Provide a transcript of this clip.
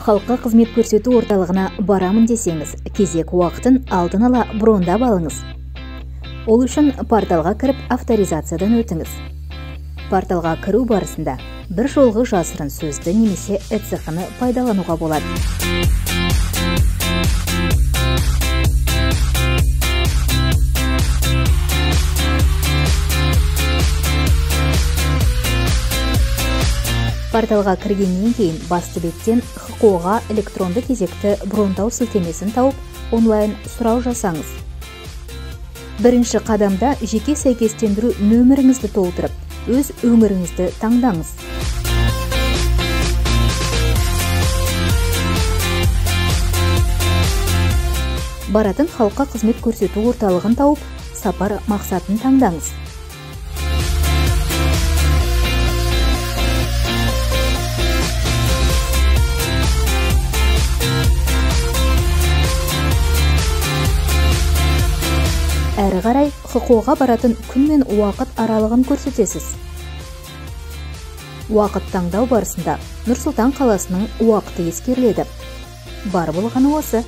халыққа қызмет көрсету орталығына барамын десеңіз, кезек уақытын алдын ала брондап алыңыз. Ол үшін порталға кіріп авторизациядан өтіңіз. Порталға кіру барысында бір жолғы жасырын сөзді немесе ЭЦХ-ны пайдалануға болады. Порталға кіргеннен кейін басты беттен ХКО-ға электронды кезекті брондау сілтемесін тауып, онлайн сұрау жасаңыз. Бірінші қадамда жеке сәйкестендіру нөміріңізді толтырып, өз өңіріңізді таңдаңыз. Баратын халыққа қызмет көрсету орталығын тауып, сапар мақсатын таңдаңыз. Әрі қарай ХКО-ға баратын күн мен уақыт аралығын көрсетесіз. Уақыт таңдау барысында Нұр Сұлтан қаласының уақыты ескеріледі. Бар болғаны осы.